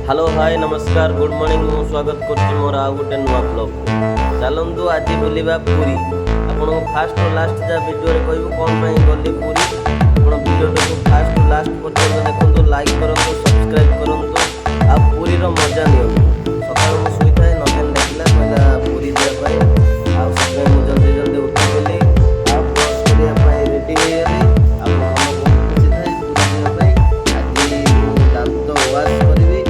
Hello hi नमस्कार good morning मु स्वागत करछि मोर आ गोटे नुआ ब्लॉग चलंतु आज बुलिबा पुरी आपन फास्ट और लास्ट जा वीडियो रे कहबो कोन पई गली पुरी आपन वीडियो को फास्ट और लास्ट पर्यंत देखंतु लाइक करंतु सब्सक्राइब करंतु आ पुरी रो मजा नियो सकाळ मु सुई थाए नकेन देखला पहिला पुरी दिया पाए आ सब मु जल्दी जल्दी उठी गेली आ ब्रश करिया पाए रेडी हो गेली आ हम को खुशी थाए पुरी दिया पाए आज मु दांत वाश करबी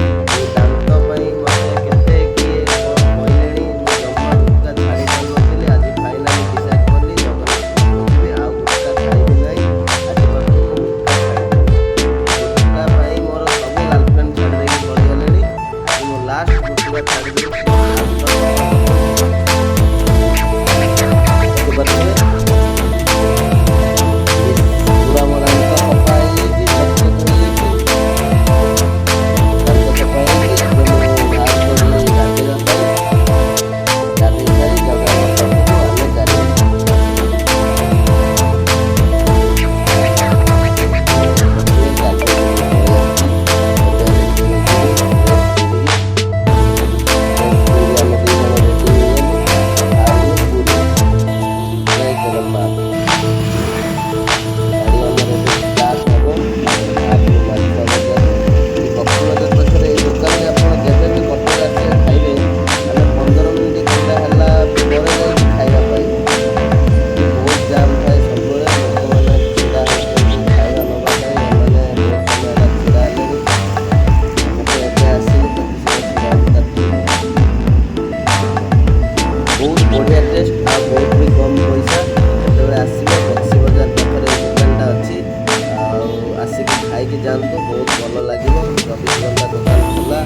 जानतो बहुत भल लगे 24 घंटा दुकान खुला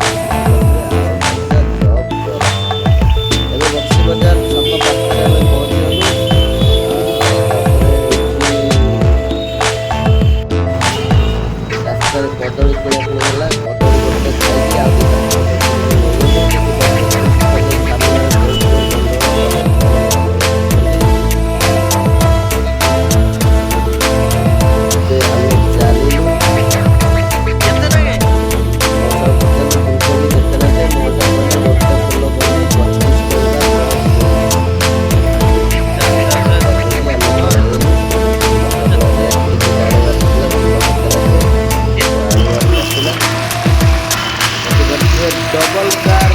बक्सी बाजार छक पाखे आम पहुँचलु रास्तार कदली किणाकिणी कदली गोटे खाई डबल कार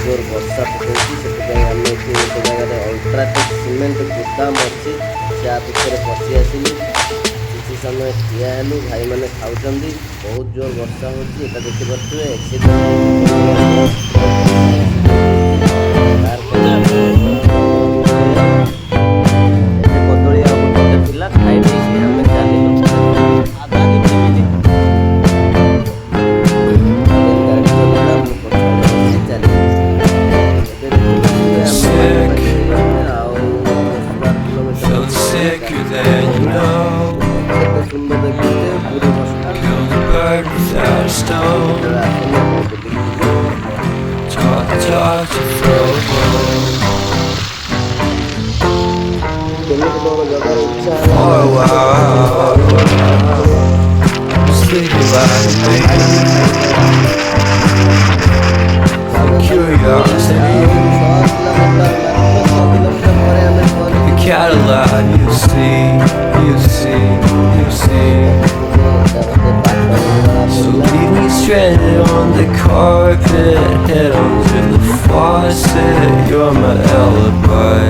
तेल वर्षा पकड़ी से आम गोटे जगह अल्ट्राटेक सीमेंट गोदाम अच्छी से भितर पशि आसलु किसी समय ठिया हेलु भाई मैंने खाऊँ बहुत जोर वर्षा होता देखिपे एक्सीडेंट कदली आगे खाई आम Cadillac, you see. So leave me stranded on the carpet, head under the faucet. You're my alibi.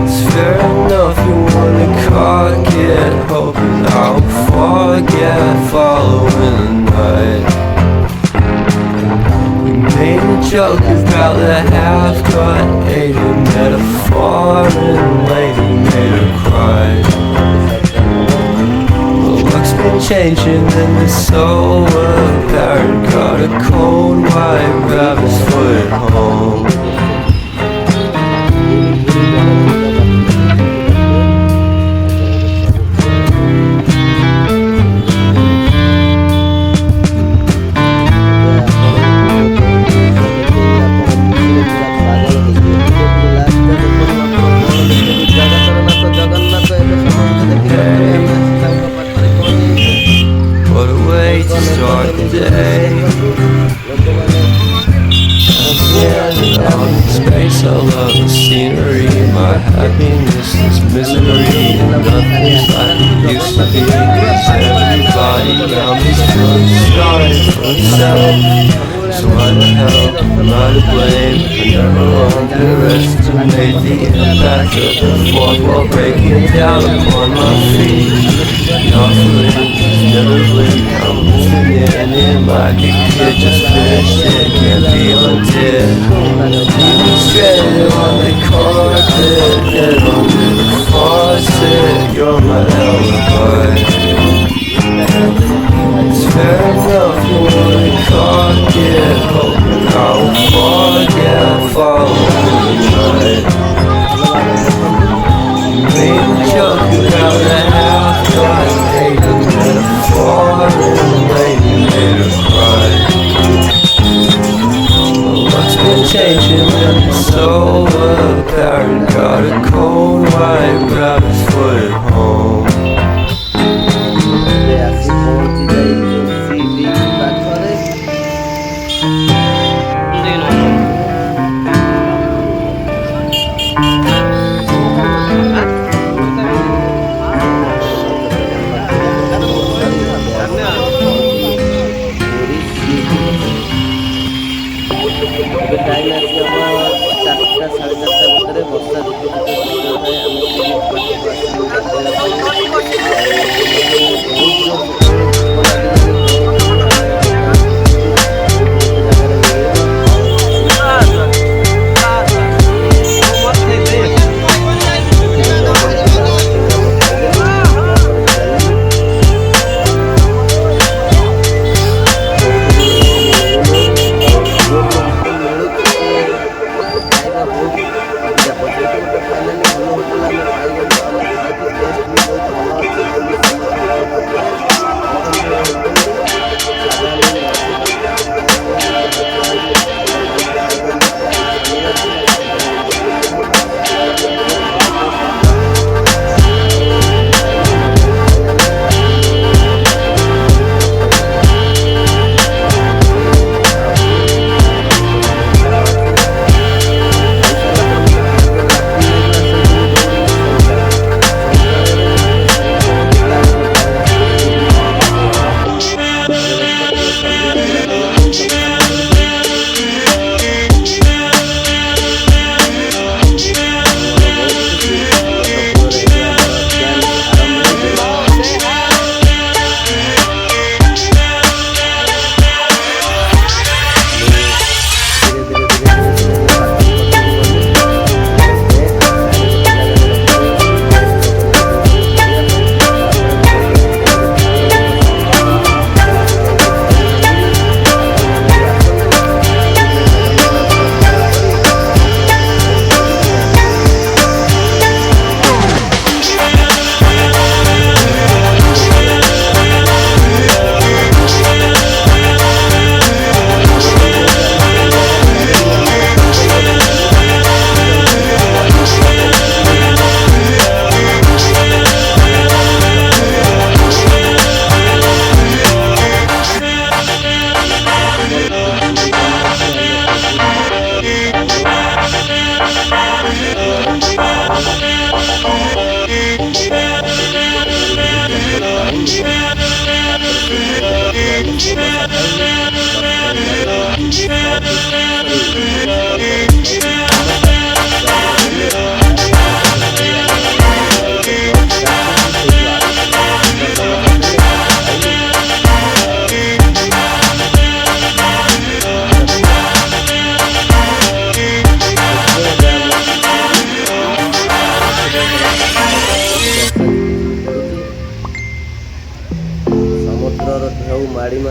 It's fair enough, you wanna cock it, hoping I'll forget following the night. We made a joke about the half-cut alien met a foreign lady, made her cry. The luck's been changing and it's so apparent. Got a cold white rabbit's foot home. What a way to start the day. Again, out in space, I love the scenery. My happiness is misery, and nothing's like it used to be. 'Cause everybody around me's feeling sorry for himself. So why the hell am I to blame? I never underestimate the impact of the fourth wall breaking down upon my feet. Not feeling, never blink. I'm listening in like a kid just finished it. Can't be undid. Even stranded on the carpet, head under the faucet. You're my alibi. It's fair enough you wanna cock it, hoping I will forget, follow tonight. You made a joke about a half-cut alien met a foreign lady, made her cry. The luck's been changing and it's so apparent. Got a cold white rabbit's foot at home. ଆସି ପହଞ୍ଚି ଯାଇଛୁ C ପାଖରେ। ଏବେ time ଆସି ହେବ 4ଟା 4:30 ଭିତରେ। ବର୍ଷା ଋତୁ ଥାଏ ଆମେ ପାଖକୁ ଆସିଲୁ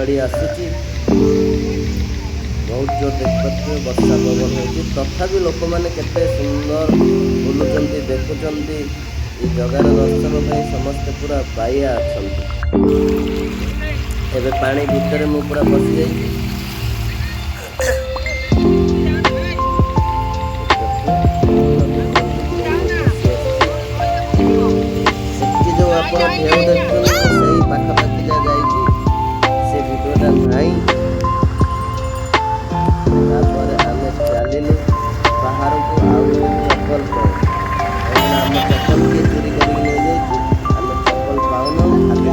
ଘଡ଼ଘଡ଼ି ଆସୁଛି, ବହୁତ ଜୋର ଦେଖିପାରୁଥିବେ ବର୍ଷା ପବନ ହେଉଛି, ତଥାପି ଲୋକମାନେ କେତେ ସୁନ୍ଦର ବୁଲୁଛନ୍ତି, ଦେଖୁଛନ୍ତି। ଏ ଜଗାର ଦର୍ଶନ ପାଇଁ ସମସ୍ତେ ପୁରା ବାଇଆ ଅଛନ୍ତି। ଏବେ ପାଣି ଭିତରେ ମୁଁ ପୁରା ପଶିଯାଇଛି। ସେଠି ଯେଉଁ ଆପଣ ଢେଉ ଦେଖୁଛନ୍ତି ସେଇ ପାଖାପାଖି ଯା ଯାଇଛି, ସେ ଭିଡ଼ିଓଟା ନାହିଁ। ତାପରେ ଆମେ ଚାଲିଲୁ ବାହାରକୁ ଆଉ ଚପଲ ପାଇଁ, କାହିଁକିନା ଆମ ଚପଲ କିଏ ଚୋରି କରିକି ନେଇଯାଇଛି। ଆମେ ଚପଲ ପାଉନୁ, ଖାଲି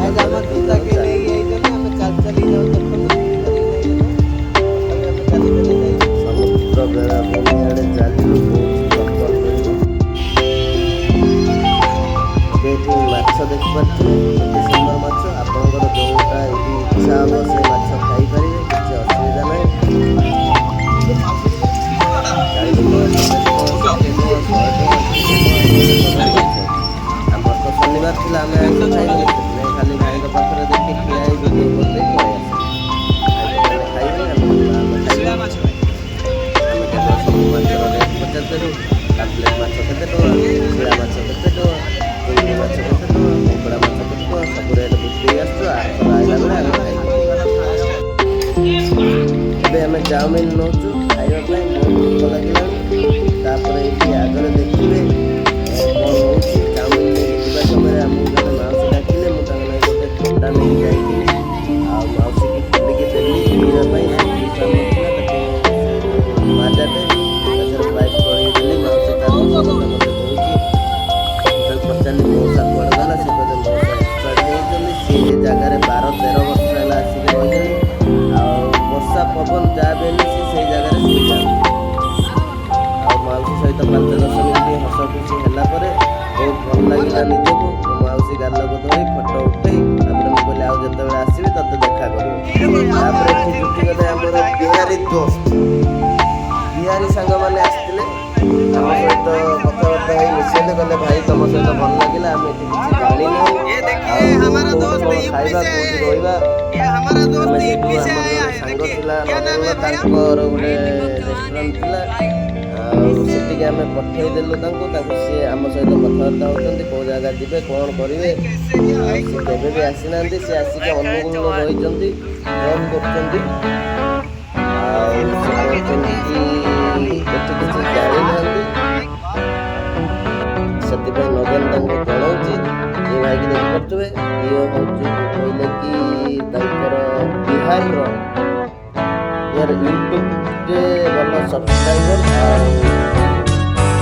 ସମୁଦ୍ର ବେଳାଭୂମି ଆଡ଼େ ଚାଲିଲୁ, କୋଉଠି ଚପଲ ମିଳିବ। ଏଠି ମାଛ ଦେଖିପାରୁଥିବେ, କେତେ ସୁନ୍ଦର ମାଛ। ଆପଣଙ୍କର ଯେଉଁଟା ଏଠି ଇଚ୍ଛା ହେବ ସେ ମାଛ ଖାଇପାରିବେ, କିଛି ଅସୁବିଧା ନାହିଁ। 40 ଟଙ୍କା, 60 ଟଙ୍କା, 100 ଟଙ୍କା, 200 ଟଙ୍କା, 200 ଟଙ୍କା। ଆମର ତ ଶନିବାର ଥିଲା, ଆମେ ଆଇଁଷ ଖାଇବୁନି, ସେଥିପାଇଁ ଖାଲି ଭାଇଙ୍କ ପାଖରେ ଦେଖି ଠିଆ ହେଇ ଭିଡ଼ିଓ କରିଦେଇ ପଳେଇ ଆସିଲୁ। ଭାଇ ଖାଇବେନି, ଆମେ ଖାଇବୁ। ଆମେ କେବଳ ସବୁ ମାଛର ରେଟ୍ ପଚାରିଦେଲୁ। ପାମ୍ପଲେଟ୍ ମାଛ କେତେ ଟଙ୍କା, ଶିଳା ମାଛ କେତେ ଟଙ୍କା, ଚିଙ୍ଗୁଡ଼ି ମାଛ କେତେ ଟଙ୍କା, କଙ୍କଡ଼ା ମାଛ କେତେ ଟଙ୍କା, ସବୁ ରେଟ୍ ବୁଝିଦେଇ ଆସିଛୁ। ଆରଥର ଆଇଲା ବେଳେ ଆମେ ଖାଇବୁ। ଏବେ ଆମେ ଚାଉମିନ ନେଉଛୁ ଖାଇବା ପାଇଁ, ବହୁତ ଭୋକ ଲାଗିଲାଣି। ତାପରେ ଏଇଠି ଆଗରେ ଦେଖିବେ କ'ଣ ହେଉଛି। ଚାଉମିନ ନେଇକି ଯିବା ସମୟରେ ଆମକୁ ଜଣେ ମାଉସୀ ଡାକିଲେ, ମୁଁ ତାଙ୍କ ପାଇଁ ଗୋଟେ ଥଣ୍ଡା ନେଇକି ଯାଇଥିଲି। ଆଉ ମାଉସୀକି ଖୋଲିକି ଦେଲି ପିଇବା ପାଇଁ, ସେ ପିଇ ପାରୁନଥିଲା। ତାକୁ ମାଜାଟେ ତାଦେହରେ ପାଇପ୍ ଗଳେଇ ଦେଲି। ମାଉସୀ ତାର କଥା ମୋତେ କହୁଛି। ମୁଁ ତାକୁ ପଚାରିଲି ମଉସା କୁଆଡ଼େ ଗଲା, ସେ କହିଲେ ମଉସା ଏକ୍ସପାର୍ଟ ହେଇଛନ୍ତି। ସିଏ ଏ ଜାଗାରେ 12-13 ବର୍ଷ ହେଲା ଆସିକି ରହିଲେଣି। ଆଉ ବର୍ଷା ପବନ ଯାହା ବି ହେଲେ ସେ ସେଇ ଜାଗାରେ ଶୋଇଯାଆନ୍ତି। ଆଉ ମାଉସୀ ସହିତ 5-10 ମିନିଟ୍ ହସ ଖୁସି ହେଲା ପରେ ବହୁତ ଭଲ ଲାଗିଲା ନିଜକୁ। ମୋ ମାଉସୀ ଗାଲକୁ ଧରି ଫଟୋ ଉଠେଇ, ତାପରେ ମୁଁ କହିଲି ଆଉ ଯେତେବେଳେ ଆସିବି ତତେ ଦେଖା କରିବି। ତାପରେ ଏଠି ଜୁଟିଗଲେ ଆମର ବିହାରୀ ଦୋସ୍ତ, ବିହାରୀ ସାଙ୍ଗମାନେ ଆସିଥିଲେ। ଆମ ସହିତ କଥାବାର୍ତ୍ତା ହେଇ ମିଶେଇଲେ, କହିଲେ ଭାଇ ତମ ସହିତ ଭଲ ଲାଗିଲା, ଆମେ ଏଠି କିଛି ଜାଣିନୁ, ଆଉ କୋଉଠି କ'ଣ ଖାଇବା, କୋଉଠି ରହିବା। ଆମେ ସେଠୁ ଆମର ଜଣେ ସାଙ୍ଗ ଥିଲା ନରେନ୍ଦ୍ର, ତାଙ୍କର ଗୋଟେ ରେଷ୍ଟୁରାଣ୍ଟ ଥିଲା, ଆଉ ସେଠିକି ଆମେ ପଠେଇଦେଲୁ ତାଙ୍କୁ ସିଏ ଆମ ସହିତ କଥାବାର୍ତ୍ତା ହେଉଛନ୍ତି, କେଉଁ ଜାଗା ଯିବେ, କ'ଣ କରିବେ। ଆଉ ସେ କେବେ ବି ଆସିନାହାନ୍ତି, ସେ ଆସିକି ଅନୁଗୁଳରେ ରହିଛନ୍ତି, ଜବ୍ କରୁଛନ୍ତି। ଆଉ ସେ କହୁଛନ୍ତି କି ଏଠି କିଛି ଜାଣିନାହାନ୍ତି, ସେଥିପାଇଁ ନଗେନ ତାଙ୍କୁ ଜଣାଉଛି। ଏ ଭାଇକି ଦେଖିପାରୁଥିବେ, ଇଏ ହେଉଛି କହିଲେ କି ତାଙ୍କର ବିହାରର, ୟାର ୟୁଟ୍ୟୁବରେ ଭଲ ସବସ୍କ୍ରାଇବର ଆଉ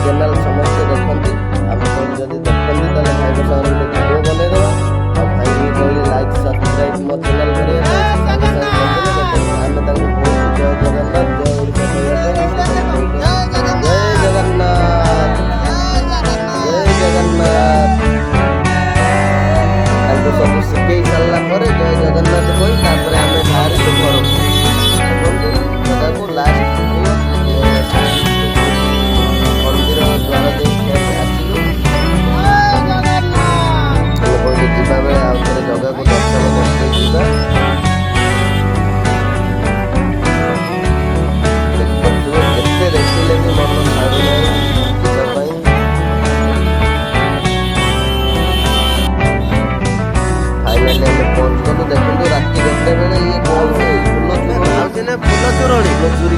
ଚ୍ୟାନେଲ୍ ସମସ୍ତେ ଦେଖନ୍ତି। ଆମେ କହିଲି ଯଦି ଦେଖନ୍ତି ତାହେଲେ ଭାଇଙ୍କ ସାଙ୍ଗରେ ଗୋଟେ ଭିଡ଼ିଓ ବନେଇଦେବା। ଆଉ ଭାଇ ବି କହିଲେ ଲାଇକ୍ ସବସ୍କ୍ରାଇବ୍ ମୋ ଚ୍ୟାନେଲ୍ କରିବା ପାଇଁ, ସାଙ୍ଗେ ସାଙ୍ଗେ କରିଦେଲେ। ଆମେ ତାଙ୍କୁ କହୁଛୁ ଜୟ ଜଗନ୍ନାଥ, ଜୟ ଓଡ଼ିଶା କହିବା ପାଇଁ। ଜୟ ଜଗନ୍ନାଥ, ଜୟ ଜଗନ୍ନାଥ। ତାଙ୍କୁ ସବୁ ଶିଖେଇ ସାରିଲା ପରେ ଜୟ ଜଗନ୍ନାଥ କହି ତାପରେ ଆମେ ବାହାରିଲୁ ଘରକୁ। ଦେଖନ୍ତୁ ଜାଗାକୁ ଲାଷ୍ଟ ମନ୍ଦିର ଦ୍ୱାର ଦେଇକି ଆସିଲୁ। ଆମେ କହିଲୁ ଯିବା ବେଳେ ଆଉ ଥରେ ଜଗାକୁ ଦର୍ଶନ କରିଦେଇ ଯିବା। ଦେଖିପାରୁଥିବେ କେତେ ଦେଖିଲେ ବି ମନ ଛାଡ଼ୁନାହିଁ ଯିବା ପାଇଁ। ଫାଇନାଲି ଆମେ ପହଞ୍ଚିଗଲୁ। ଦେଖନ୍ତୁ ରାତି 1ଟା ବେଳେ ଇଏ କ'ଣ ଫୁଲ ଚୋରି